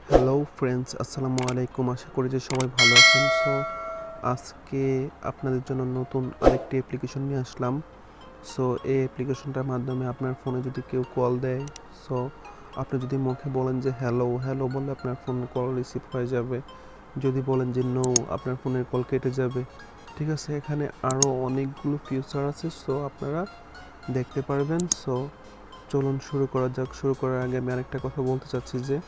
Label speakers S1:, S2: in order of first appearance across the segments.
S1: Hello friends, আসসালামু আলাইকুম। আশা করি যে সবাই ভালো আছেন। সো আজকে আপনাদের জন্য নতুন আরেকটি অ্যাপ্লিকেশন নিয়ে আসলাম। সো এই অ্যাপ্লিকেশনটার মাধ্যমে আপনার ফোনে যদি কেউ কল দেয়, সো আপনি যদি মুখে বলেন যে হ্যালো হ্যালো বললে আপনার ফোন কল রিসিভ হয়ে যাবে। যদি বলেন যে নো, আপনার ফোনের কল কেটে যাবে। ঠিক আছে, এখানে আরও অনেকগুলো ফিচার আছে, সো আপনারা দেখতে পারবেন। সো চলুন শুরু করা যাক। শুরু করার আগে আমি আরেকটা কথা বলতে চাচ্ছি যে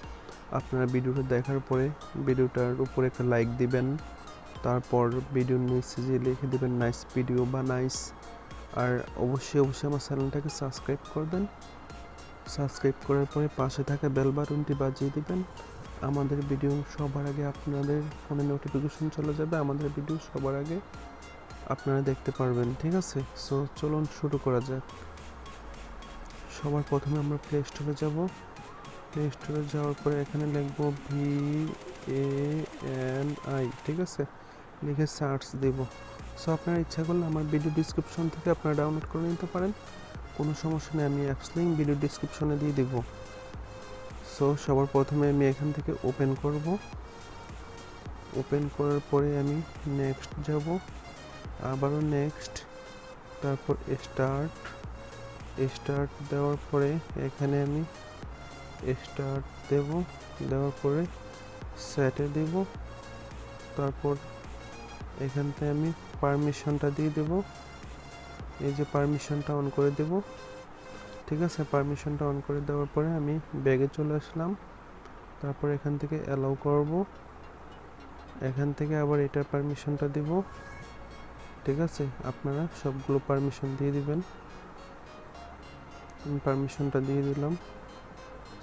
S1: আপনারা ভিডিওটা দেখার পরে ভিডিওটার উপরে একটা লাইক দিবেন, তারপর ভিডিওর নিচে যে লিখে দিবেন নাইস ভিডিও বা নাইস। আর অবশ্যই আমার চ্যানেলটাকে সাবস্ক্রাইব করবেন। সাবস্ক্রাইব করার পরে পাশে থাকা বেল বাটনটি বাজিয়ে দিবেন। আমাদের ভিডিও সবার আগে আপনাদের ফোনে নোটিফিকেশন চলে যাবে, আমাদের ভিডিও সবার আগে আপনারা দেখতে পারবেন। ঠিক আছে, সো চলুন শুরু করা যাক। সবার প্রথমে আমরা প্লে স্টোরে যাব। প্লে স্টোরে যাওয়ার পরে এখানে লিখব VANI, ঠিক আছে, লিখে সার্চ দেব। সো আপনারা ইচ্ছা করলে আমার ভিডিও ডিসক্রিপশন থেকে আপনারা ডাউনলোড করে নিতে পারেন, কোনো সমস্যা নেই। আমি অ্যাপস লিঙ্ক ভিডিও ডিসক্রিপশনে দিয়ে দেব। সো সবার প্রথমে আমি এখান থেকে ওপেন করব। ওপেন করার পরে আমি নেক্সট যাব, আবারও নেক্সট, তারপর স্টার্ট দেওয়ার পরে এখানে আমি স্টার্ট দেব। দেওয়ার পরে সেটে দেব, তারপর এখান থেকে আমি পারমিশনটা দিয়ে দেব। এই যে পারমিশনটা অন করে দেব। ঠিক আছে, পারমিশনটা অন করে দেওয়ার পরে আমি ব্যাগে চলে আসলাম। তারপর এখান থেকে অ্যালাউ করব। এখান থেকে আবার এটার পারমিশনটা দেব। ঠিক আছে, আপনারা সবগুলো পারমিশন দিয়ে দিবেন। আমি পারমিশনটা দিয়ে দিলাম।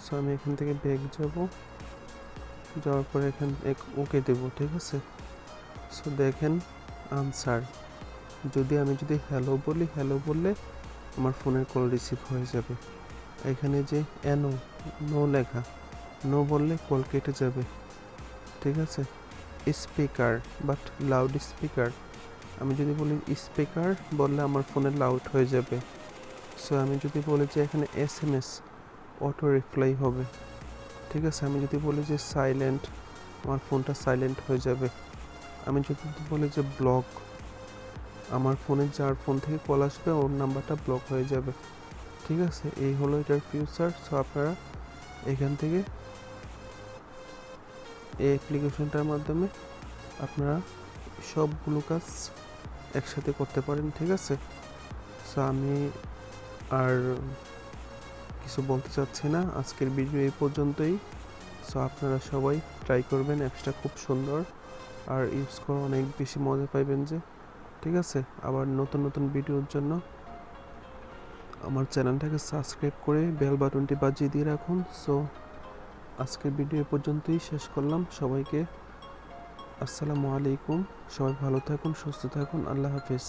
S1: সো আমি এখান থেকে ব্যাগ যাব। যাওয়ার পরে এখান ওকে দেব। ঠিক আছে, সো দেখেন আনসার, আমি যদি হ্যালো বলি, হ্যালো বললে আমার ফোনের কল রিসিভ হয়ে যাবে। এখানে যে নো লেখা, নো বললে কল কেটে যাবে। ঠিক আছে, স্পিকার বাট লাউড স্পিকার, আমি যদি বলি স্পিকার বললে আমার ফোনে লাউড হয়ে যাবে। সো আমি যদি বলি যে এখানে SMS অটো রিপ্লাই হবে। ঠিক আছে, আমি যদি বলি যে সাইলেন্ট, আমার ফোনটা সাইলেন্ট হয়ে যাবে। আমি যদি বলি যে ব্লক, আমার ফোনে যার ফোন থেকে কল আসবে ওর নাম্বারটা ব্লক হয়ে যাবে। ঠিক আছে, এই হলো এটার ফিচার। সো আপনারা এখান থেকে এই অ্যাপ্লিকেশনটার মাধ্যমে আপনারা সবগুলো কাজ একসাথে করতে পারেন। ঠিক আছে, সো আমি আর কিছু বলতে চাচ্ছি না, আজকের ভিডিও এই পর্যন্তই। সো আপনারা সবাই ট্রাই করবেন, অ্যাপসটা খুব সুন্দর আর ইউজ করে অনেক বেশি মজা পাইবেন যে। ঠিক আছে, আবার নতুন ভিডিওর জন্য আমার চ্যানেলটাকে সাবস্ক্রাইব করে বেল বাটনটি বাজিয়ে দিয়ে রাখুন। সো আজকের ভিডিও এ পর্যন্তই শেষ করলাম। সবাইকে আসসালামু আলাইকুম। সবাই ভালো থাকুন, সুস্থ থাকুন। আল্লাহ হাফেজ।